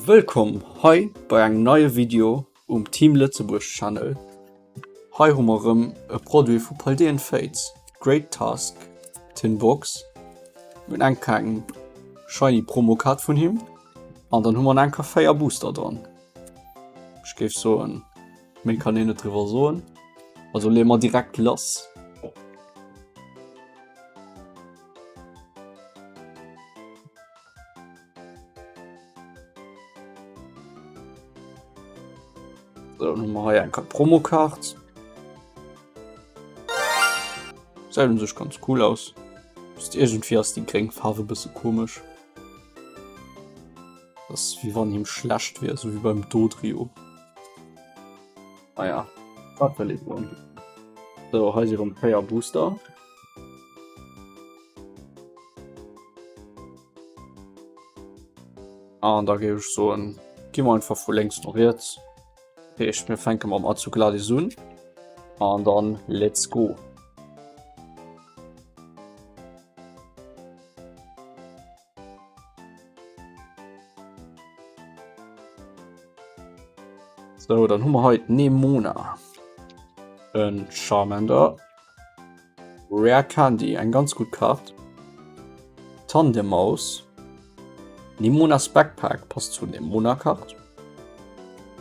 Willkommen hei bei eng neue Video Team Lützeburg Channel. Hei hummerem e Produkt vu Paldean Fates, Great Task, Tinbox, mit eng kegen shiny Promokat vun him, an dann hummer en Kaffeier Booster dran. Ich gef so en min kann net drüber soen, also lemer direkt lass. So, ein Promokart. Sehen sich ganz cool aus. Ist irgendwie aus die Kringfarbe ein bisschen komisch. Das ist wie wenn ihm schlecht wäre, so wie beim Dodrio. Naja, das verlegt worden. So, hier ist ein Player Booster. Und da gebe ich so ein. Gehen wir einfach vor längst noch jetzt. Ich mir fangen am zu klar Sun und dann let's go. So, dann haben wir heute Nemona, ein Charmander, Rare Candy, ein ganz gut Karte, Tandemaus, Nemonas Backpack passt zu Nemona Karte.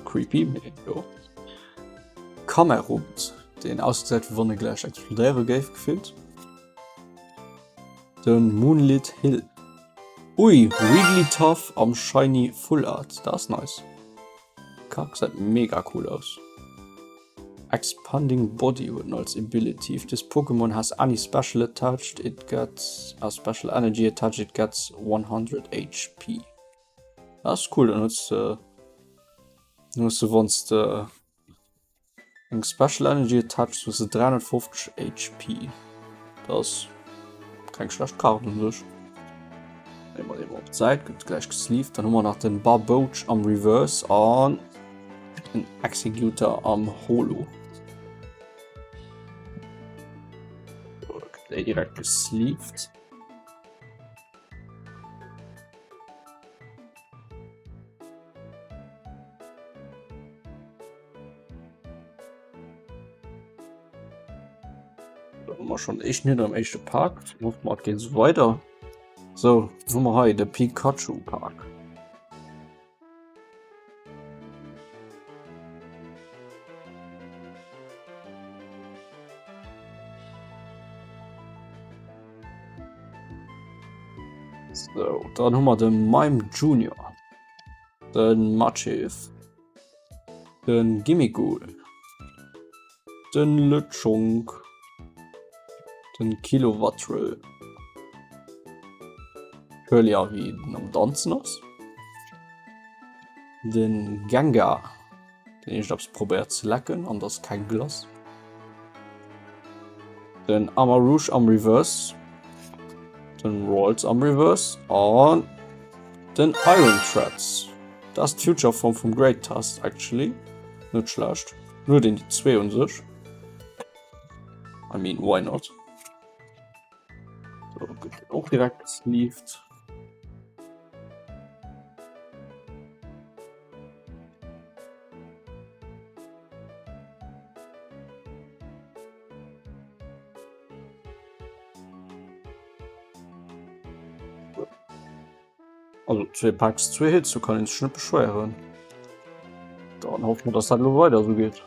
Creepy, ja. Kamerut, den ausgesetzt wann gleich explodere gave gefilmt. Den Moonlit Hill. Ui, Wigglytuff am Shiny Full Art, das ist nice. Kack sieht mega cool aus. Expanding Body wurden als Ability. If this Pokémon has any special attached, it gets a special energy attached, it gets 100 HP. Das ist cool, dann nutzt nur so wannst eng Special Energy Attach 350 HP. Das kein schlecht Karten durch. Immer op Zeit gibt gleich gesleeved, dann haben wir nach den Barboach am Reverse an den Executor am Holo. So, direkt gesleeved. Schon echt nicht am echten Park, muss mal gehen so weiter. So, Nummer 3, der Pikachu Park. So, dann haben wir den Mime Junior, den Machiv, den Gimmighoul, den Lechonk, den Kilowattrill. Ja wie am Tanzen aus. Den Gengar, den ich hab's probiert zu lecken, anders kein Glas. Den Amarouche am Reverse. Den Rolls am Reverse. Und den Iron Threads. Das ist die Future Form vom Great Task, actually. Nicht schlecht. Nur den die zwei und sich. I mean, why not? So, auch direkt gesleeved. Also 2 Packs, 2 Hits, so kann ich es nicht beschweren. Dann hoffen wir, dass das noch weiter so geht.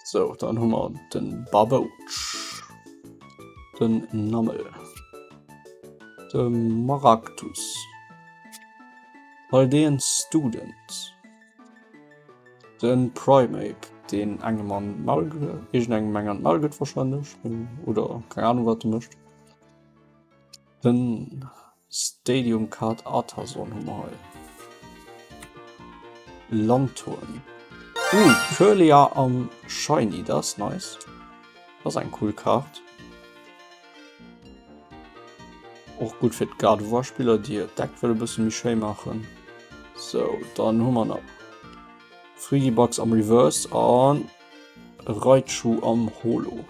So, dann haben wir den Barboach, den Nammel, den Maractus, Paldean Student, den Primeape, den Engemann Malget, ich eng Menge an Malget wahrscheinlich, oder keine Ahnung, was du möchtest. Den Stadium Card Artason haben wir hier. Lantern. Curlia am Shiny, das ist nice. Das ist ein cool Kart. Auch gut für die Gardevoir-Spieler, die Deck will ein bisschen mich schön machen. So, dann haben wir noch Freeziebox am Reverse an Reitschuh am Holo.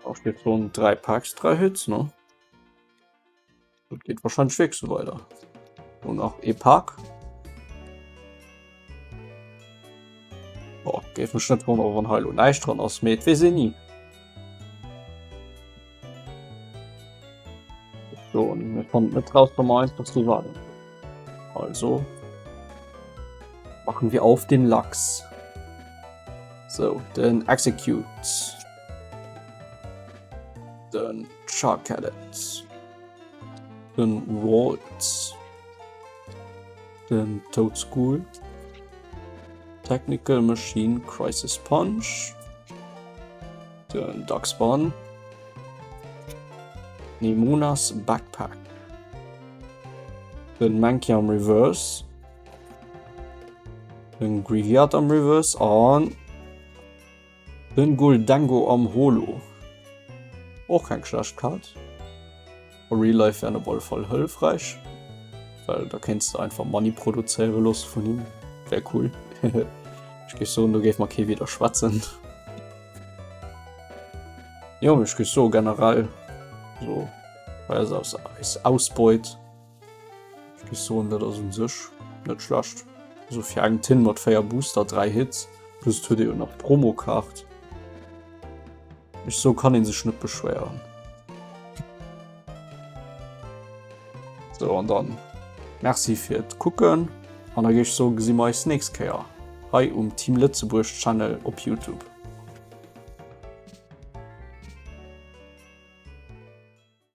Auch steht so 3 Packs, 3 Hits, ne? Das geht wahrscheinlich weg so weiter. Und auch E-Pack. Boah, geht mir Schnitt von Heil und Eich dran aus mit, wir sehen nie. So, und wir kommen mit raus Nummer 1, was du warten. Also machen wir auf den Lachs. So, dann Execute. Dann Charcadet. Dann Waltz. Dann Toad School. Technical Machine Crisis Punch. Dann Darkspawn. Nemunas Backpack. Dann Mankey am Reverse. Dann Griviard am Reverse an. Dann Guldango am Holo. Auch kein Schlecht-Card. Real Life wäre eine Ball voll hilfreich. Weil da kennst du einfach Money produzieren los von ihm. Wäre cool. Ich gehe so und du gehst mal okay wieder schwatzen. Ja, ich gehe so generell. So. Weil es als Ausbeut. Ich gehe so und das ist ein sich. Nicht schlecht. So für einen Tin mit Fire Booster, 3 Hits. Plus tut ihr noch Promo-Card. Ich so kann ihn sich nicht beschweren. So und dann. Merci fürs Gucken. Und dann gehe ich so, gesehen wir uns nächstes Jahr. Hi Team Lützeburg Channel auf YouTube.